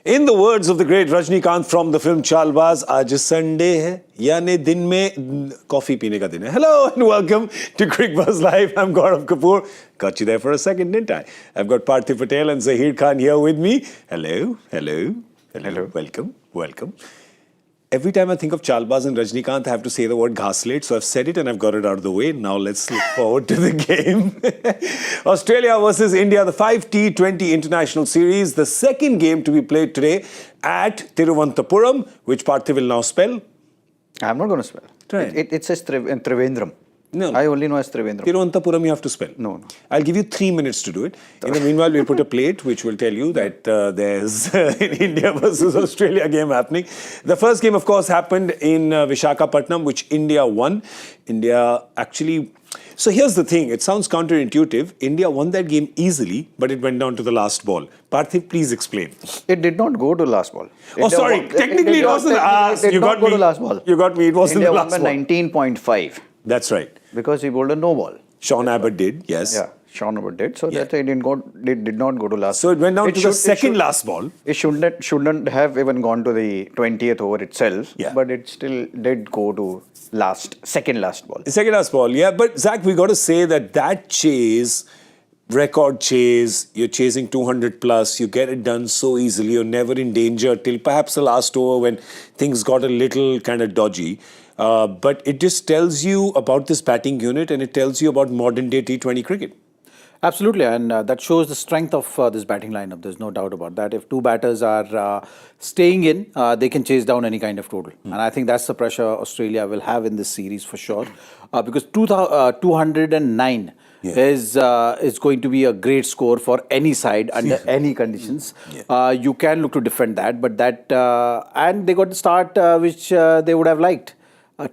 In the words of the great Rajnikant from the film Chalbaz, आज Sunday है यानी दिन में कॉफी पीने का दिन है. Hello and welcome to Cricbuzz Live. I'm Gaurav Kapur. Got you there for a second, didn't I? I've got Parthiv, Patel and Zaheer Khan here with me. Hello. Welcome. Every time I think of Chalbaz and Rajnikant, I have to say the word ghaslate. So I've said it and I've got it out of the way. Now let's look forward to the game. Australia versus India, the 5 T20 International Series. The second game to be played today at Thiruvananthapuram, which Parthiv will now spell. I'm not going to spell. Try. It says Trivandrum. No. I only know as Trivandrum. Thiruvananthapuram you have to spell. No. I'll give you 3 minutes to do it. In the meanwhile, we'll put a plate which will tell you that there's an India versus Australia game happening. The first game, of course, happened in Visakhapatnam, which India won. India actually... So here's the thing. It sounds counterintuitive. India won that game easily, but it went down to the last ball. Parthiv, please explain. It did not go to last ball. Technically it wasn't asked. It did not go to last ball. You got me. It wasn't India the last ball. India won by 19.5. That's right. Because he bowled a no ball. Sean Abbott did, yes. Yeah, Sean Abbott did. So that's why it did not go to last. So it went down to the second last ball. It shouldn't have even gone to the 20th over itself. Yeah. But it still did go to second last ball. Second last ball, yeah. But Zach, we got to say that chase, record chase, you're chasing 200 plus, you get it done so easily, you're never in danger till perhaps the last over when things got a little kind of dodgy. But it just tells you about this batting unit and it tells you about modern day T20 cricket. Absolutely, and that shows the strength of this batting lineup. There's no doubt about that. If two batters are staying in, they can chase down any kind of total. And I think that's the pressure Australia will have in this series for sure. Because 209 is going to be a great score for any side under any conditions. You can look to defend that, but and they got the start which they would have liked.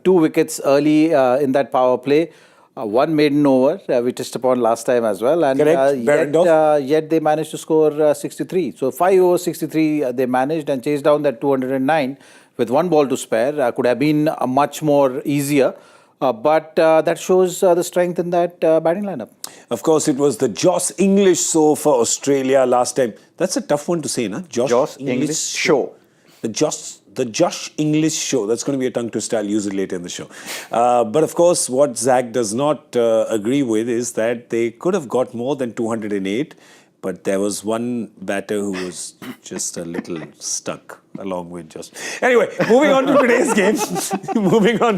2 wickets early in that power play. One maiden over, we touched upon last time as well. And yet they managed to score 63. So 5 over 63 they managed and chased down that 209 with 1 ball to spare. Could have been much more easier. But that shows the strength in that batting lineup. Of course, it was the Josh English show for Australia last time. That's a tough one to say, na? Josh English show. The Josh English show. That's going to be a tongue twister. I'll use it later in the show. But of course, what Zach does not agree with is that they could have got more than 208. But there was one batter who was just a little stuck along with just... Anyway, moving on to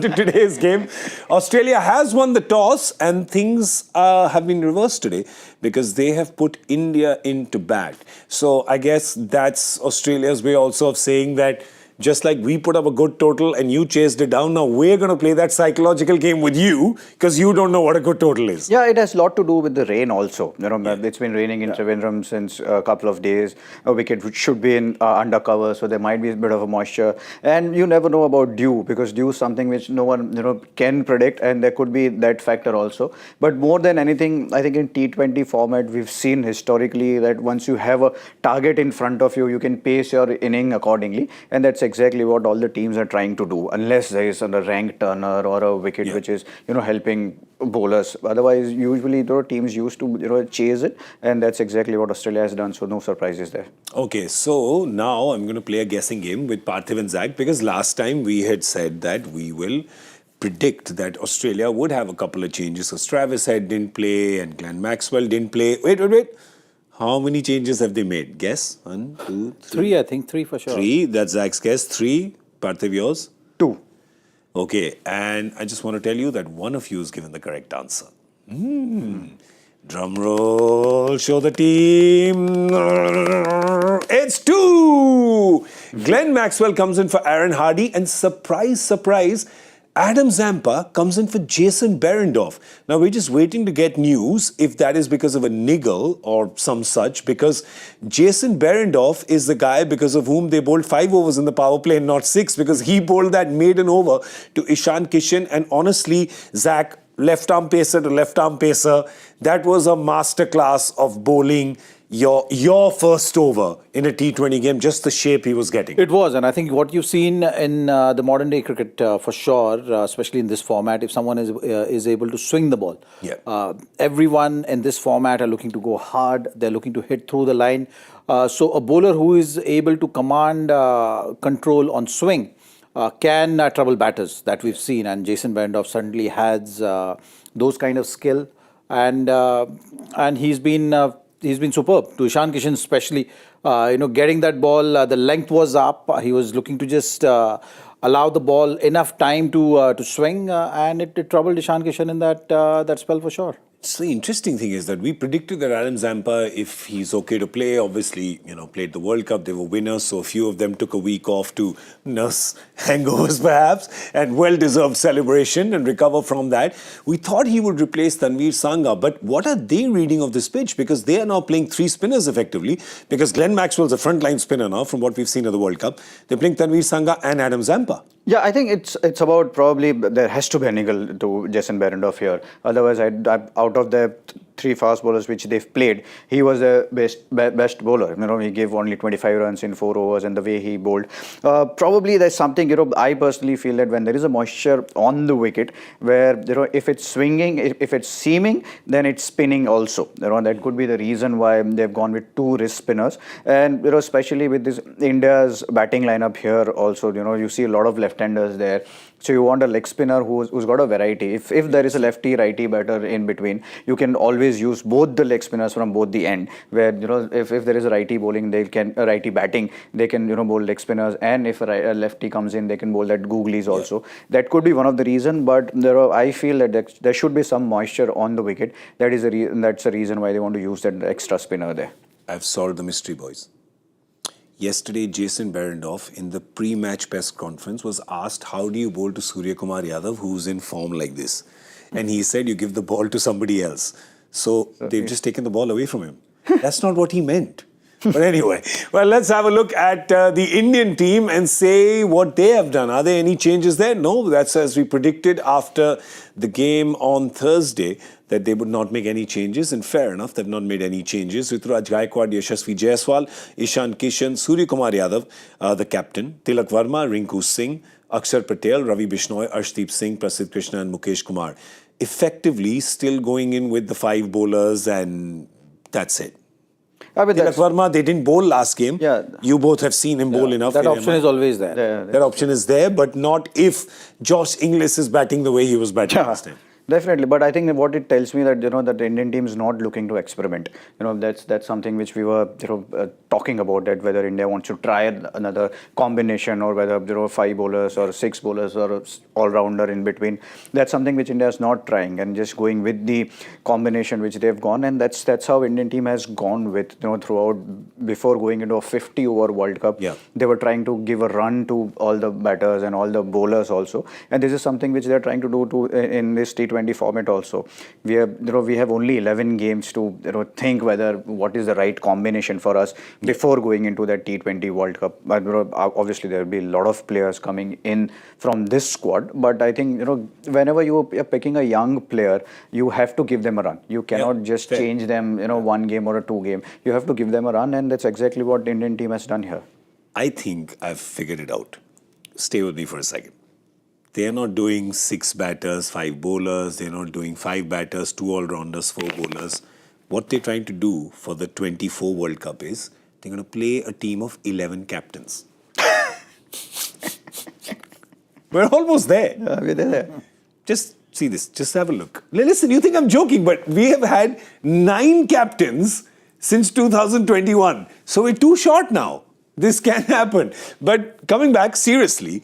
today's game. Australia has won the toss and things have been reversed today because they have put India into bat. So I guess that's Australia's way also of saying that just like we put up a good total and you chased it down, now we're going to play that psychological game with you because you don't know what a good total is. Yeah, it has a lot to do with the rain also. You know, it's been raining in Trivandrum since a couple of days. A wicket should be in undercover, so there might be a bit of a moisture. And you never know about dew because dew is something which no one can predict, and there could be that factor also. But more than anything, I think in T20 format, we've seen historically that once you have a target in front of you, you can pace your inning accordingly, and that's exactly what all the teams are trying to do, unless there is a rank turner or a wicket which is helping bowlers. Otherwise, usually teams used to chase it, and that's exactly what Australia has done. So no surprises there. Okay, so now I'm going to play a guessing game with Parthiv and Zach because last time we had said that we will predict that Australia would have a couple of changes. So Travis Head didn't play and Glenn Maxwell didn't play. Wait. How many changes have they made? Guess. 1, 2, 3. 3, I think. 3 for sure. 3. That's Zach's guess. 3. Parthiv, yours? 2. Okay. And I just want to tell you that one of you has given the correct answer. Drum roll. Show the team. It's 2. Glenn Maxwell comes in for Aaron Hardy. And surprise, Adam Zampa comes in for Jason Behrendorff. Now, we're just waiting to get news if that is because of a niggle or some such, because Jason Behrendorff is the guy because of whom they bowled 5 overs in the power play and not 6, because he bowled that maiden over to Ishan Kishan. And honestly, Zach, left-arm pacer to left-arm pacer, that was a masterclass of bowling. your first over in a T20 game, just the shape he was getting. It was, and I think what you've seen in the modern day cricket for sure, especially in this format, if someone is able to swing the ball, everyone in this format are looking to go hard. They're looking to hit through the line. So a bowler who is able to command control on swing can trouble batters that we've seen, and Jason Behrendorff certainly has those kind of skill, and he's been superb. To Ishan Kishan especially, getting that ball, the length was up. He was looking to just allow the ball enough time to swing, and it troubled Ishan Kishan in that spell for sure. So the interesting thing is that we predicted that Adam Zampa, if he's okay to play, obviously, played the World Cup, they were winners, so a few of them took a week off to nurse hangovers perhaps, and well-deserved celebration and recover from that. We thought he would replace Tanveer Sangha, but what are they reading of this pitch? Because they are now playing three spinners effectively, because Glenn Maxwell's a frontline spinner now from what we've seen at the World Cup. They're playing Tanveer Sangha and Adam Zampa. Yeah, I think it's about probably there has to be a niggle to Jason Behrendorff here. Otherwise, out of the three fast bowlers which they've played, he was the best bowler. He gave only 25 runs in 4 overs, and the way he bowled, probably there's something. I personally feel that when there is a moisture on the wicket, where if it's swinging, if it's seaming, then it's spinning also. That could be the reason why they've gone with two wrist spinners, and especially with this India's batting lineup here also. You see a lot of left-handers there. So you want a leg spinner who's got a variety. If there is a lefty righty batter in between, you can always use both the leg spinners from both the end. Where if there is a righty bowling, they can a righty batting, they can bowl leg spinners, and if a lefty comes in, they can bowl that googlies also. Yeah. That could be one of the reason, but I feel that there should be some moisture on the wicket. That's the reason why they want to use that extra spinner there. I've solved the mystery, boys. Yesterday, Jason Behrendorff in the pre-match press conference was asked, how do you bowl to Suryakumar Yadav, who's in form like this? And he said, you give the ball to somebody else. So they've just taken the ball away from him. That's not what he meant. But anyway, well, let's have a look at the Indian team and say what they have done. Are there any changes there? No, that's as we predicted after the game on Thursday, that they would not make any changes. And fair enough, they've not made any changes. Ruturaj Gaikwad, Yashasvi Jaiswal, Ishan Kishan, Suryakumar Yadav, the captain, Tilak Verma, Rinku Singh, Akshar Patel, Ravi Bishnoi, Arshdeep Singh, Prasidh Krishna and Mukesh Kumar. Effectively still going in with the 5 bowlers, and that's it. Tilak Verma, they didn't bowl last game. Yeah. You both have seen him bowl enough. That option is always there. That option is there, but not if Josh Inglis is batting the way he was batting last time. Definitely, but I think what it tells me that that the Indian team is not looking to experiment. That's something which we were talking about, that whether India wants to try another combination, or whether 5 bowlers or 6 bowlers or all rounder in between. That's something which India is not trying, and just going with the combination which they've gone, and that's how Indian team has gone with throughout. Before going into a 50-over World Cup, they were trying to give a run to all the batters and all the bowlers also, and this is something which they're trying to do in this T20 format also. We have only 11 games to think whether what is the right combination for us before going into that T20 World Cup. But obviously there will be a lot of players coming in from this squad, but I think whenever you are picking a young player, you have to give them a run. You cannot just change them 1 game or a 2 game. You have to give them a run, and that's exactly what the Indian team has done here. I think I've figured it out. Stay with me for a second. They are not doing 6 batters, 5 bowlers. They're not doing 5 batters, 2 all-rounders, 4 bowlers. What they're trying to do for the 24 World Cup is they're going to play a team of 11 captains. We're almost there. We're there. Just see this. Just have a look. Listen, you think I'm joking, but we have had 9 captains since 2021. So we're too short now. This can happen. But coming back, seriously,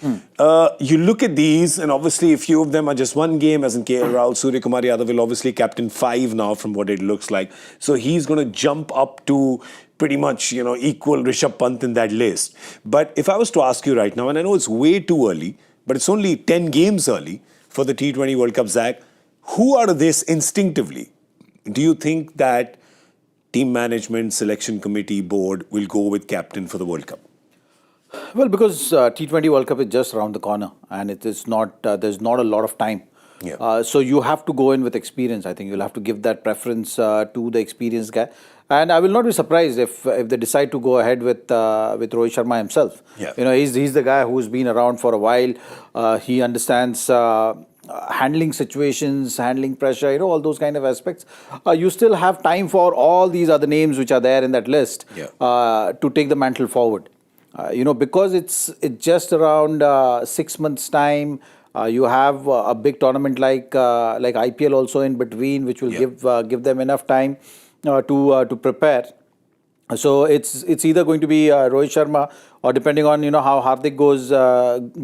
you look at these, and obviously a few of them are just 1 game, as in KL Rahul. Suryakumar Yadav will obviously captain 5 now from what it looks like. So he's going to jump up to pretty much, equal Rishabh Pant in that list. But if I was to ask you right now, and I know it's way too early, but it's only 10 games early for the T20 World Cup, Zach, who out of this instinctively do you think that team management, selection committee, board will go with captain for the World Cup? Well, because T20 World Cup is just around the corner, and it is not. There's not a lot of time. Yeah. So you have to go in with experience. I think you'll have to give that preference to the experienced guy. And I will not be surprised if they decide to go ahead with Rohit Sharma himself. Yeah. He's the guy who's been around for a while. He understands handling situations, handling pressure, all those kind of aspects. You still have time for all these other names which are there in that list to take the mantle forward. Because it's just around 6 months' time. You have a big tournament like IPL also in between, which will give them enough time to prepare. So it's either going to be Rohit Sharma, or depending on how Hardik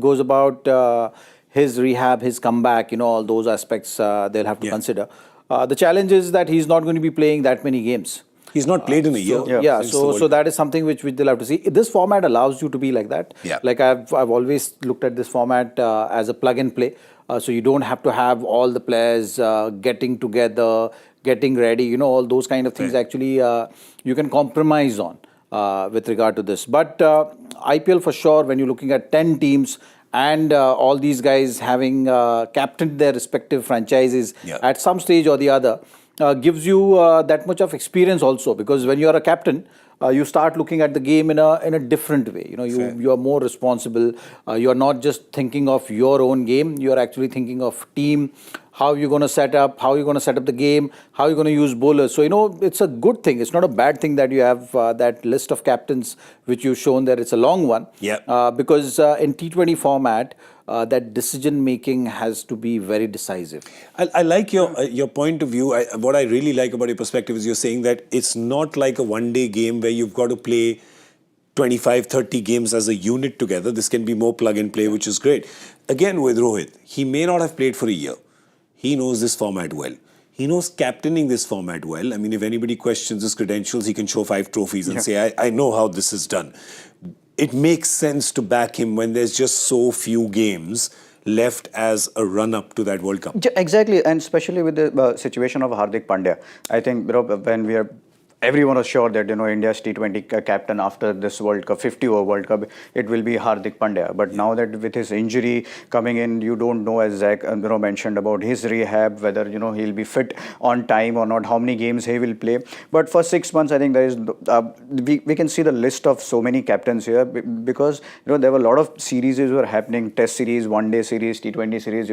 goes about his rehab, his comeback, all those aspects they'll have to consider. The challenge is that he's not going to be playing that many games. He's not played in a year. So that is something which they'll have to see. This format allows you to be like that. Yeah. Like I've always looked at this format as a plug and play. So you don't have to have all the players getting together, getting ready. All those kind of things. Right. Actually, you can compromise on with regard to this. But IPL for sure, when you're looking at 10 teams and all these guys having captained their respective franchises at some stage or the other, gives you that much of experience also, because when you are a captain, you start looking at the game in a different way. You are more responsible. You are not just thinking of your own game. You are actually thinking of team, how you're going to set up, the game, how you're going to use bowlers. So, it's a good thing. It's not a bad thing that you have that list of captains, which you've shown that it's a long one. Because in T20 format, that decision making has to be very decisive. I like your point of view. What I really like about your perspective is you're saying that it's not like a one-day game where you've got to play 25, 30 games as a unit together. This can be more plug and play, which is great. Again, with Rohit, he may not have played for a year. He knows this format well. He knows captaining this format well. I mean, if anybody questions his credentials, he can show 5 trophies and say, I know how this is done. It makes sense to back him when there's just so few games left as a run-up to that World Cup. Exactly, and especially with the situation of Hardik Pandya. I think when everyone was sure that India's T20 captain after this World Cup, 50-over World Cup, it will be Hardik Pandya. But now that with his injury coming in, you don't know, as Zach mentioned about his rehab, whether he'll be fit on time or not, how many games he will play. But for 6 months, I think there is we can see the list of so many captains here, because there were a lot of series were happening, Test series, One-Day series, T20 series.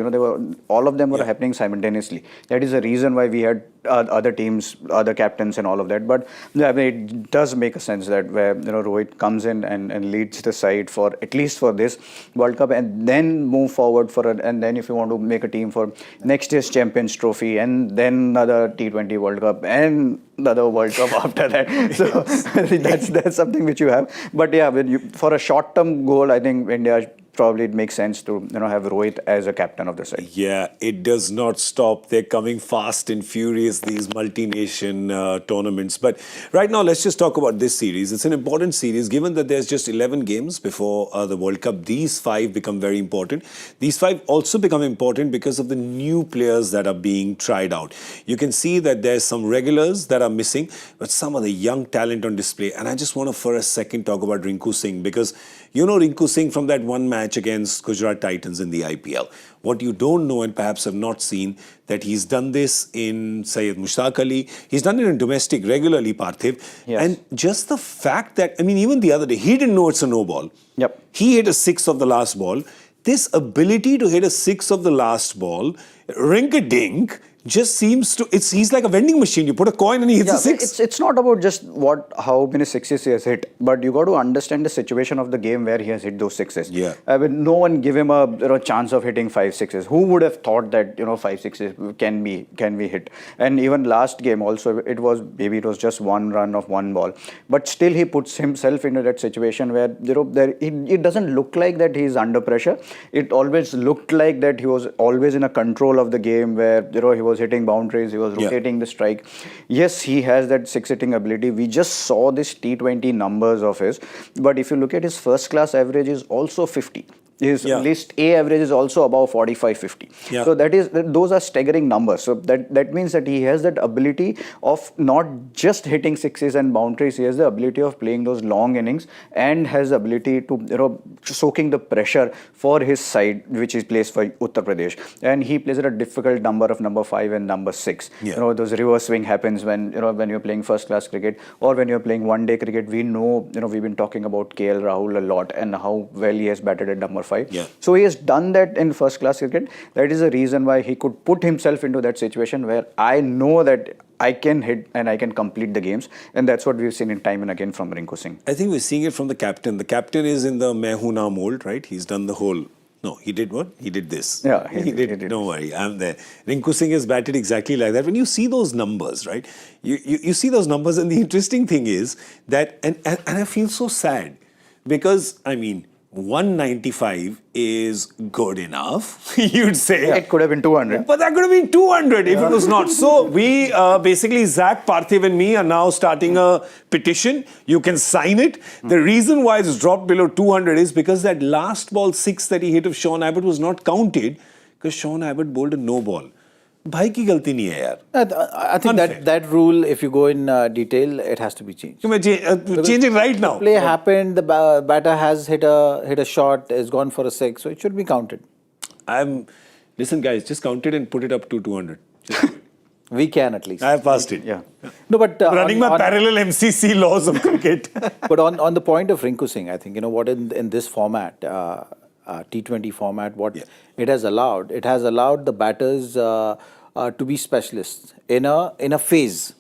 All of them were happening simultaneously. That is the reason why we had other teams, other captains, and all of that. But I mean, it does make a sense that where Rohit comes in and leads the side for at least for this World Cup, and then move forward and then if you want to make a team for next year's Champions Trophy, and then another T20 World Cup and another World Cup after that. So I think that's something which you have. But yeah, for a short-term goal, I think India probably it makes sense to have Rohit as a captain of the side. Yeah, it does not stop. They're coming fast and furious, these multi-nation tournaments. But right now, let's just talk about this series. It's an important series, given that there's just 11 games before the World Cup. These 5 become very important. These 5 also become important because of the new players that are being tried out. You can see that there's some regulars that are missing, but some of the young talent on display. And I just want to for a second talk about Rinku Singh, because Rinku Singh from that one match against Gujarat Titans in the IPL. What you don't know and perhaps have not seen, that he's done this in Syed Mushtaq Ali. He's done it in domestic regularly, Parthiv. Yes. And just the fact that, even the other day, he didn't know it's a no ball. Yep. He hit a 6 of the last ball. This ability to hit a 6 of the last ball, rink-a-dink, just seems to, he's like a vending machine. You put a coin and he hits a 6. It's not about just how many sixes he has hit, but you got to understand the situation of the game where he has hit those sixes. Yeah. I mean, no one give him a chance of hitting 5 sixes. Who would have thought that 5 sixes can be hit? And even last game also, it was just 1 run of 1 ball, but still he puts himself into that situation where it doesn't look like that he's under pressure. It always looked like that he was always in a control of the game, where he was hitting boundaries, he was rotating the strike. Yes, he has that 6 hitting ability. We just saw this T20 numbers of his, but if you look at his first class average is also 50. His Yeah. list A average is also above 45-50. Yeah. So those are staggering numbers. So that means that he has that ability of not just hitting sixes and boundaries. He has the ability of playing those long innings and has the ability to soaking the pressure for his side, which is plays for Uttar Pradesh. And he plays at a difficult number of number 5 and number 6. Yeah. Those reverse swing happens when when you're playing first class cricket or when you're playing one day cricket. We know we've been talking about KL Rahul a lot and how well he has batted at number 5. Yeah. So he has done that in first class cricket. That is the reason why he could put himself into that situation where I know that I can hit and I can complete the games, and that's what we've seen in time and again from Rinku Singh. I think we're seeing it from the captain. The captain is in the Main Hoon Na mold, right? He's done the whole. No, he did what? He did this. Yeah, he did. Don't worry, I'm there. Rinku Singh has batted exactly like that. When you see those numbers, right? You see those numbers, and the interesting thing is that, and I feel so sad because, I mean, 195 is good enough, you'd say. It could have been 200. But that could have been 200 if it was not. So we basically, Zach, Parthiv and me are now starting a petition. You can sign it. The reason why it's dropped below 200 is because that last ball 6 that he hit of Sean Abbott was not counted because Sean Abbott bowled a no ball. भाई की गलती नहीं है यार. I think that rule, if you go in detail, it has to be changed. Change it right now. Play happened. The batter has hit a shot, has gone for a 6, so it should be counted. Listen, guys, just count it and put it up to 200. We can at least. I have passed it. Yeah. No, but running my parallel MCC laws of cricket. But on the point of Rinku Singh, I think what in this format, T20 format, what it has allowed the batters to be specialists in a phase.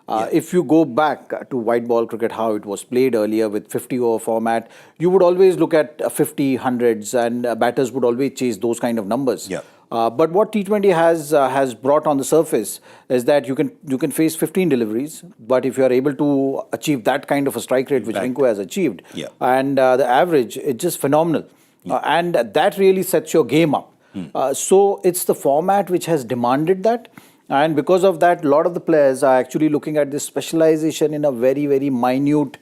If you go back to white ball cricket, how it was played earlier with 50-over format, you would always look at 50, 100s, and batters would always chase those kind of numbers. Yeah. But what T20 has brought on the surface is that you can face 15 deliveries, but if you are able to achieve that kind of a strike rate, which Rinku has achieved, and the average, it's just phenomenal. And that really sets your game up. So it's the format which has demanded that. And because of that, a lot of the players are actually looking at this specialization in a very, very minute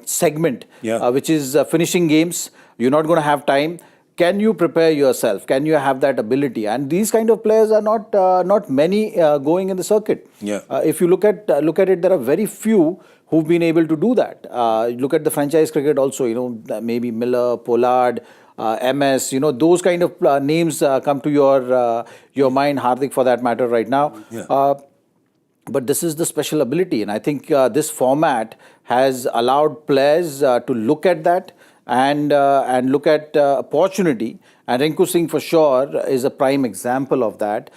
segment, which is finishing games. You're not going to have time. Can you prepare yourself? Can you have that ability? And these kind of players are not many going in the circuit. If you look at it, there are very few who've been able to do that. Look at the franchise cricket also. Maybe Miller, Pollard, MS. Those kind of names come to your mind. Hardik, for that matter, right now. But this is the special ability, and I think this format has allowed players to look at that. And look at opportunity. And Rinku Singh for sure is a prime example of that.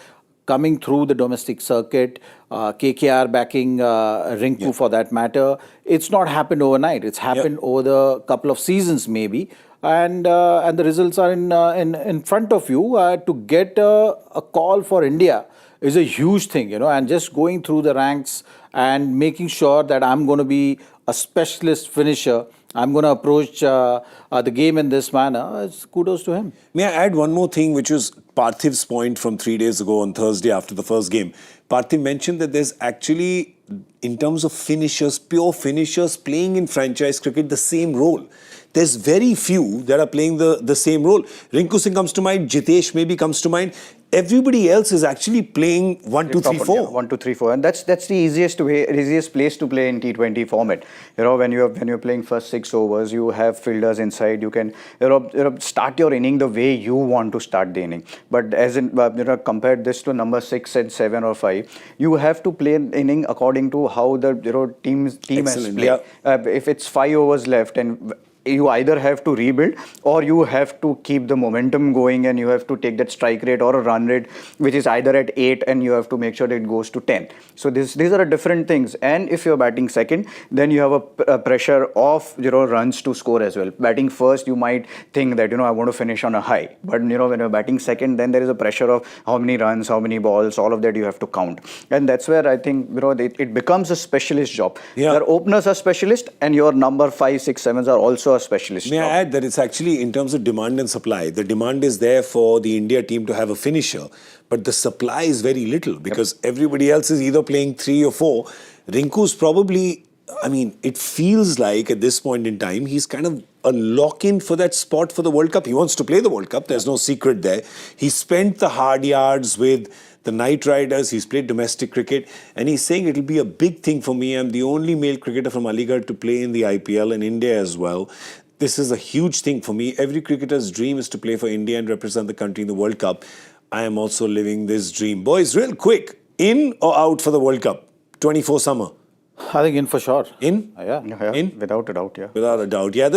Coming through the domestic circuit, KKR backing Rinku for that matter. It's not happened overnight. It's happened over the couple of seasons maybe. And the results are in front of you. To get a call for India is a huge thing, and just going through the ranks and making sure that I'm going to be a specialist finisher. I'm going to approach the game in this manner. Kudos to him. May I add one more thing, which was Parthiv's point from 3 days ago on Thursday after the first game. Parthiv mentioned that there's actually, in terms of finishers, pure finishers playing in franchise cricket the same role. There's very few that are playing the same role. Rinku Singh comes to mind, Jitesh maybe comes to mind. Everybody else is actually playing 1, 2, 3, 4. 1, 2, 3, 4, and that's the easiest place to play in T20 format. When you're playing first 6 overs, you have fielders inside. You can start your inning the way you want to start the inning. But as in compare this to number 6 and 7 or 5, you have to play an inning according to how the team has played. If it's 5 overs left and you either have to rebuild or you have to keep the momentum going and you have to take that strike rate or a run rate which is either at 8 and you have to make sure that it goes to 10. So these are different things. And if you're batting second, then you have a pressure of runs to score as well. Batting first, you might think that I want to finish on a high, but when you're batting second, then there is a pressure of how many runs, how many balls, all of that you have to count. And that's where I think it becomes a specialist job. Your openers are specialist and your number 5, 6, 7s are also a specialist. May I add that it's actually in terms of demand and supply. The demand is there for the India team to have a finisher, but the supply is very little because everybody else is either playing 3 or 4. Rinku's probably, it feels like at this point in time, he's kind of a lock-in for that spot for the World Cup. He wants to play the World Cup. There's no secret there. He spent the hard yards with the Knight Riders. He's played domestic cricket. And he's saying it'll be a big thing for me. I'm the only male cricketer from Aligarh to play in the IPL and India as well. This is a huge thing for me. Every cricketer's dream is to play for India and represent the country in the World Cup. I am also living this dream. Boys, real quick, in or out for the World Cup? 24 summer. I think in for sure. In? Yeah. In? Without a doubt, yeah. Without a doubt. Yeah,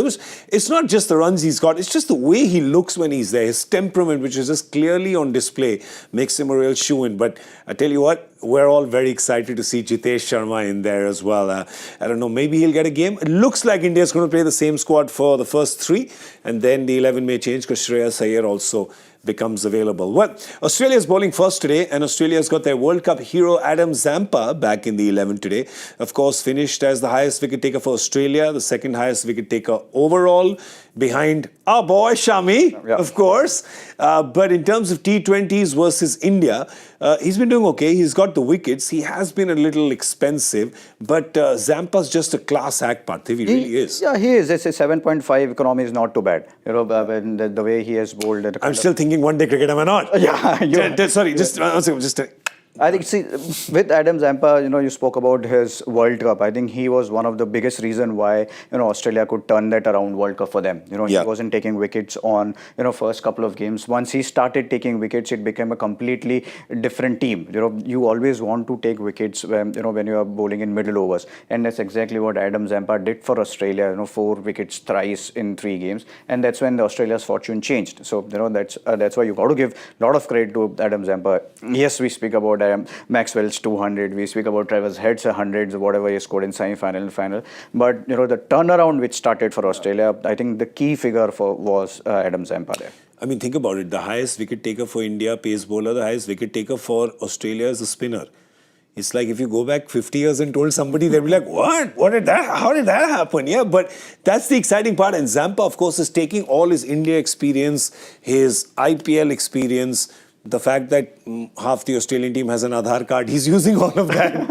it's not just the runs he's got, it's just the way he looks when he's there. His temperament, which is just clearly on display, makes him a real shoo-in. But I tell you what, we're all very excited to see Jitesh Sharma in there as well. I don't know, maybe he'll get a game. It looks like India's going to play the same squad for the first 3, and then the 11 may change because Zaheer also becomes available. Well, Australia's bowling first today, and Australia's got their World Cup hero Adam Zampa back in the 11 today. Of course, finished as the highest wicket taker for Australia, the second highest wicket taker overall, behind our boy Shami, of course. But in terms of T20s versus India, he's been doing okay. He's got the wickets. He has been a little expensive, but Zampa's just a class act, Parthiv. He really is. Yeah, he is. It's a 7.5 economy is not too bad. You know, the way he has bowled. I'm still thinking one-day cricket, am I not? Yeah. Sorry, just one second. I think, see, with Adam Zampa, you know, you spoke about his World Cup. I think he was one of the biggest reason why, you know, Australia could turn that around World Cup for them. You know, he wasn't taking wickets on, you know, first couple of games. Once he started taking wickets, it became a completely different team. You know, you always want to take wickets when, you know, when you are bowling in middle overs. And that's exactly what Adam Zampa did for Australia, you know, 4 wickets thrice in 3 games. And that's when the Australia's fortune changed. So, you know, that's why you got to give a lot of credit to Adam Zampa. Yes, we speak about Maxwell's 200, we speak about Travis Head's 100s, whatever he scored in semi-final and final. But, you know, the turnaround which started for Australia, I think the key figure was Adam Zampa there. I mean, think about it. The highest wicket taker for India, pace bowler, the highest wicket taker for Australia is a spinner. It's like if you go back 50 years and told somebody, they'd be like, what? How did that happen? Yeah, but that's the exciting part. And Zampa, of course, is taking all his India experience, his IPL experience, the fact that half the Australian team has an Aadhaar card, he's using all of that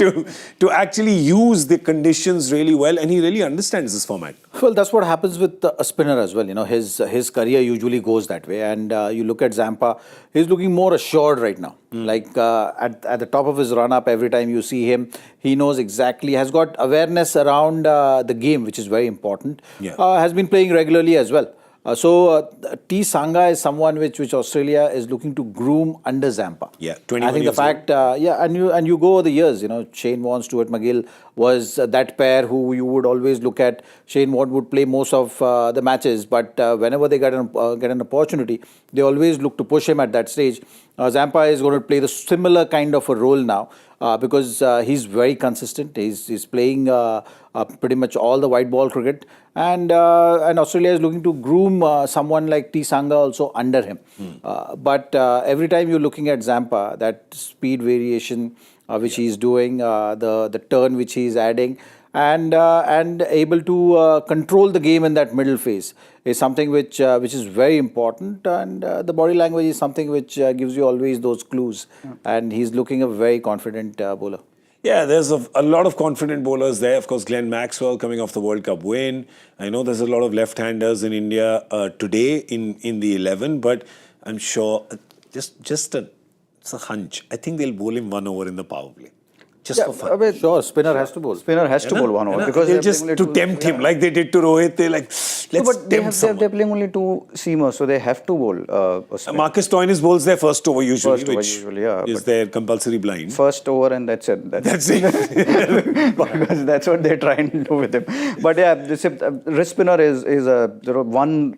to actually use the conditions really well, and he really understands this format. Well, that's what happens with a spinner as well. You know, his career usually goes that way. And you look at Zampa, he's looking more assured right now. Like at the top of his run-up, every time you see him, he knows exactly, has got awareness around the game, which is very important. Has been playing regularly as well. T. Sanga is someone which Australia is looking to groom under Zampa. Yeah, 21 I think the fact, and you go over the years, you know, Shane Warne, Stuart McGill was that pair who you would always look at. Shane Warne would play most of the matches, but whenever they get an opportunity, they always look to push him at that stage. Zampa is going to play the similar kind of a role now because he's very consistent. He's playing pretty much all the white ball cricket, and Australia is looking to groom someone like T. Sanga also under him. But every time you're looking at Zampa, that speed variation which he's doing, the turn which he's adding, and able to control the game in that middle phase is something which is very important, and the body language is something which gives you always those clues, and he's looking a very confident bowler. Yeah, there's a lot of confident bowlers there. Of course, Glenn Maxwell coming off the World Cup win. I know there's a lot of left-handers in India today in the 11, but I'm sure it's a hunch. I think they'll bowl him 1 over in the power play. Just for fun. I mean, Sure, spinner has to bowl. Spinner has to bowl 1 over because they'll just to tempt him like they did to Rohit. They're like, let's tempt someone. They're playing only 2 seamers, so they have to bowl. Marcus Stoinis bowls their first over usually, yeah, is their compulsory blind. First over and that's it. That's it. Because that's what they're trying to do with him. But yeah, wrist spinner is one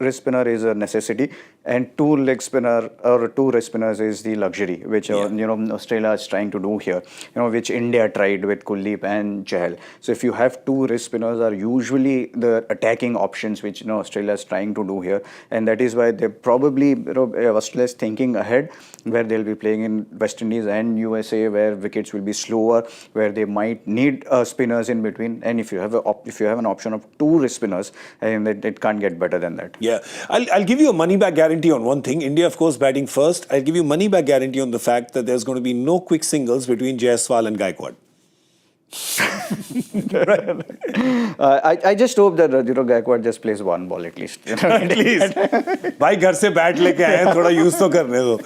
wrist spinner is a necessity, and 2 leg spinner or 2 wrist spinners is the luxury, which Australia is trying to do here. Which India tried with Kuldeep and Chahal. So if you have 2 wrist spinners are usually the attacking options which Australia is trying to do here, and that is why they probably Australia is thinking ahead, where they'll be playing in West Indies and USA, where wickets will be slower, where they might need spinners in between. And if you have an option of 2 wrist spinners, and it can't get better than that. Yeah, I'll give you a money back guarantee on one thing. India, of course, batting first. I'll give you money back guarantee on the fact that there's going to be no quick singles between Jaiswal and Gaikwad. I just hope that Gaikwad just plays one ball at least. At least. भाई घर से bat लेके आए हैं, थोड़ा use तो करने दो.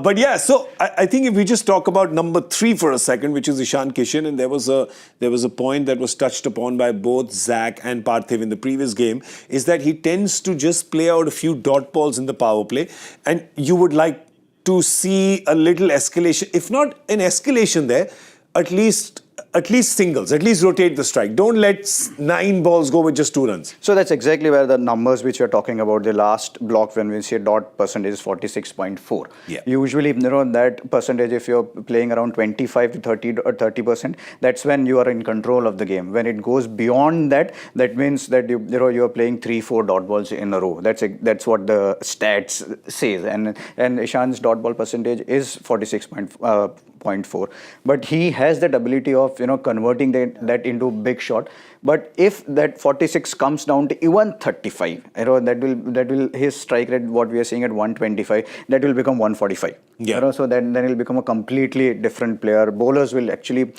But yeah, so I think if we just talk about number 3 for a second, which is Ishan Kishan, and there was a point that was touched upon by both Zach and Parthiv in the previous game, is that he tends to just play out a few dot balls in the power play, and you would like to see a little escalation, if not an escalation there, at least singles, at least rotate the strike. Don't let 9 balls go with just 2 runs. So that's exactly where the numbers which you're talking about, the last block when we say dot percentage is 46.4. Yeah. Usually, that percentage, if you're playing around 25 to 30 or 30%, that's when you are in control of the game. When it goes beyond that, that means that you're playing 3-4 dot balls in a row. That's what the stats says. And Ishan's dot ball percentage is 46.4. But he has that ability of converting that into big shot. But if that 46 comes down to even 35, that will his strike rate, what we are seeing at 125, that will become 145. Yeah. So then he'll become a completely different player. Bowlers will actually,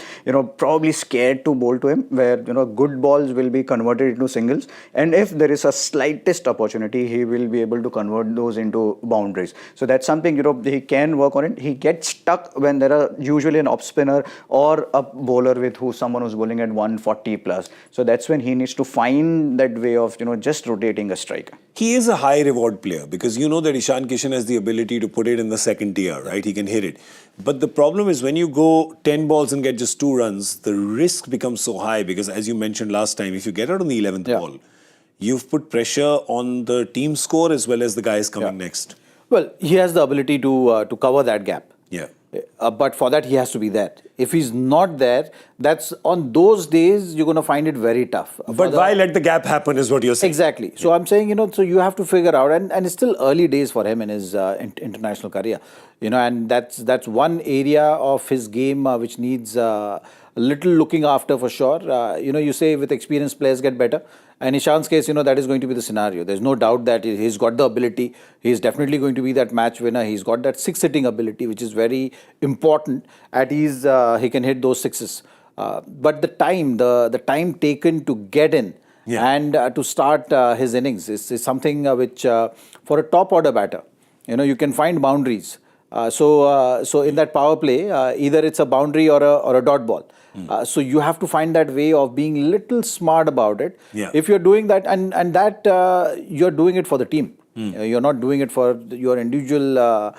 probably scared to bowl to him, where good balls will be converted into singles, and if there is a slightest opportunity, he will be able to convert those into boundaries. So that's something he can work on it. He gets stuck when there are usually an off spinner or a bowler with someone who's bowling at 140 plus. So that's when he needs to find that way of just rotating a striker. He is a high reward player because that Ishan Kishan has the ability to put it in the second tier, right? He can hit it. But the problem is when you go 10 balls and get just 2 runs, the risk becomes so high because, as you mentioned last time, if you get out on the 11th ball, you've put pressure on the team score as well as the guys coming next. Well, he has the ability to cover that gap. Yeah. But for that, he has to be there. If he's not there, that's on those days, you're going to find it very tough. But why let the gap happen is what you're saying. Exactly. So I'm saying, so you have to figure out, and it's still early days for him in his international career, and that's one area of his game which needs a little looking after for sure. You say with experienced players get better. And Ishan's case, that is going to be the scenario. There's no doubt that he's got the ability. He's definitely going to be that match winner. He's got that 6-hitting ability, which is very important. At ease, he can hit those 6s. But the time taken to get in and to start his innings is something which, for a top order batter, you can find boundaries. So in that power play, either it's a boundary or a dot ball. So you have to find that way of being little smart about it. Yeah. If you're doing that, and that you're doing it for the team. You're not doing it for your individual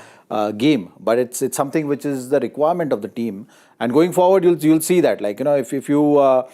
game, but it's something which is the requirement of the team. And going forward, you'll see that. Like if you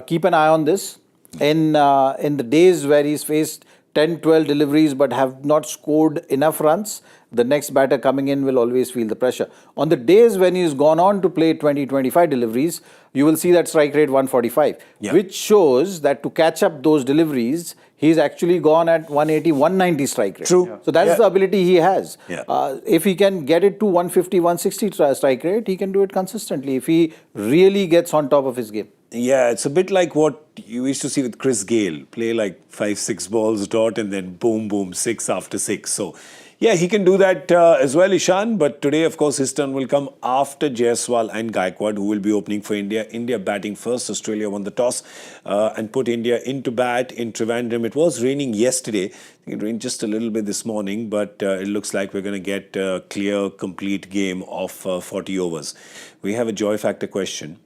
keep an eye on this in the days where he's faced 10-12 deliveries but have not scored enough runs, the next batter coming in will always feel the pressure. On the days when he's gone on to play 20-25 deliveries, you will see that strike rate 145, which shows that to catch up those deliveries, he's actually gone at 180, 190 strike rate. True. So that's the ability he has. Yeah. If he can get it to 150, 160 strike rate, he can do it consistently if he really gets on top of his game. Yeah, it's a bit like what you used to see with Chris Gayle. Play like 5-6 balls dot and then boom, boom, 6 after 6. So, yeah, he can do that as well, Ishan. But today, of course, his turn will come after Jaiswal and Gaikwad, who will be opening for India. India batting first. Australia won the toss and put India into bat in Trivandrum. It was raining yesterday. I think it rained just a little bit this morning, but it looks like we're going to get a clear, complete game of 40 overs. We have a joy factor question.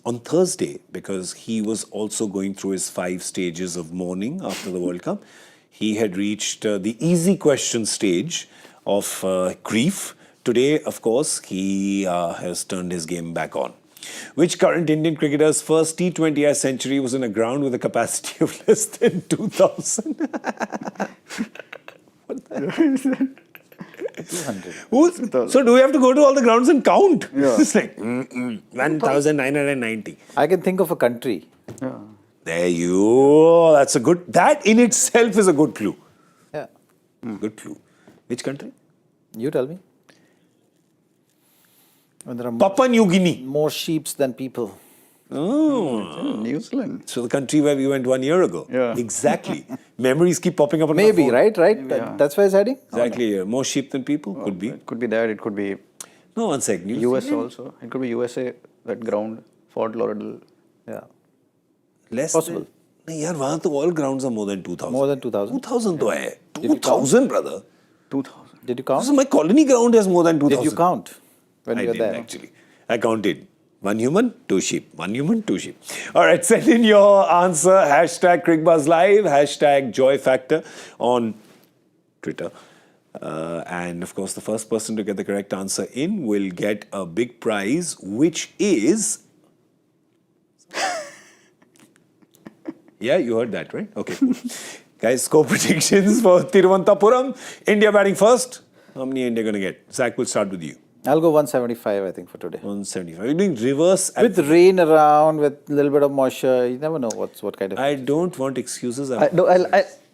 On Thursday, because he was also going through his 5 stages of mourning after the World Cup, he had reached the easy question stage of grief. Today, of course, he has turned his game back on. Which current Indian cricketer's first T20I century was in a ground with a capacity of less than 2,000? What the hell is that? 200. So do we have to go to all the grounds and count? Yeah. It's like 1,990. I can think of a country. Yeah. There you. That's a good. That in itself is a good clue. Yeah. Good clue. Which country? You tell me. When there are Papua New Guinea. more sheeps than people. Oh. New Zealand. So the country where we went 1 year ago. Yeah. Exactly. Memories keep popping up on my Maybe, phone. right? Yeah. That's where it's heading? Exactly. Yeah. More sheep than people? Could be. It could be that. It could be No, one sec. New US Zealand? also. It could be USA, that ground. Fort Lauderdale. Yeah. Less Possible. than- नहीं यार वहाँ तो all grounds are more than 2,000. More than 2,000? 2,000 तो है. you count? 2,000 brother. 2000. Did you So count? my colony ground has more than 2,000. Did you count when I you were did there? actually. I counted. 1 human, 2 sheep. 1 human, 2 sheep. All right, send in your answer. Hashtag Cricbuzz Live. Hashtag Joy Factor on Twitter. And of course, the first person to get the correct answer in will get a big prize, which is... Yeah, you heard that, right? Okay, cool. Guys, score predictions for Thiruvananthapuram. India batting first. How many India going to get? Zach, we'll start with you. I'll go 175, I think, for today. 175. You're doing reverse. With rain around, with a little bit of moisture, you never know what kind of... I don't want excuses.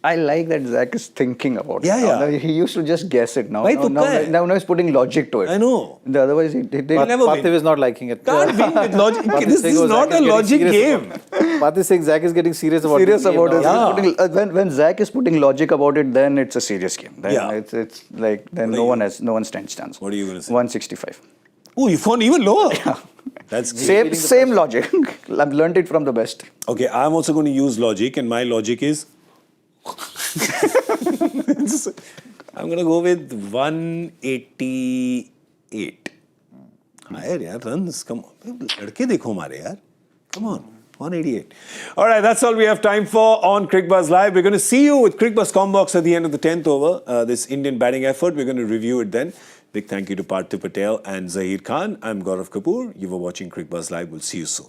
I like that Zach is thinking about Yeah, it. Now. yeah. He used to just guess it. Now, Bhai, now, tukka hai. now he's putting logic to it. I know. Otherwise, he never Parthiv win. is not liking it. Can't win with logic. Parthiv This saying, is "Oh, not Zach a is getting logic serious game. Parthiv is saying Zach is getting serious about serious this game about it. now. Yeah. He's putting- when Zach is putting logic about it, then it's a serious game. Then Yeah. it's like then What are no one stands chance. What are you gonna say? 165. Oh, you've gone even lower. That's great. Same logic. I've learned it from the best. Okay, I'm also going to use logic, and my logic is... I'm going to go with 188. Higher, yaar, runs. Come on. Ladke dekho hamare, yaar. Come on. 188. All right, that's all we have time for on Cricbuzz Live. We're going to see you with Cricbuzz Combox at the end of the 10th over, this Indian batting effort. We're going to review it then. Big thank you to Parthiv Patel and Zaheer Khan. I'm Gaurav Kapur. You were watching Cricbuzz Live. We'll see you soon.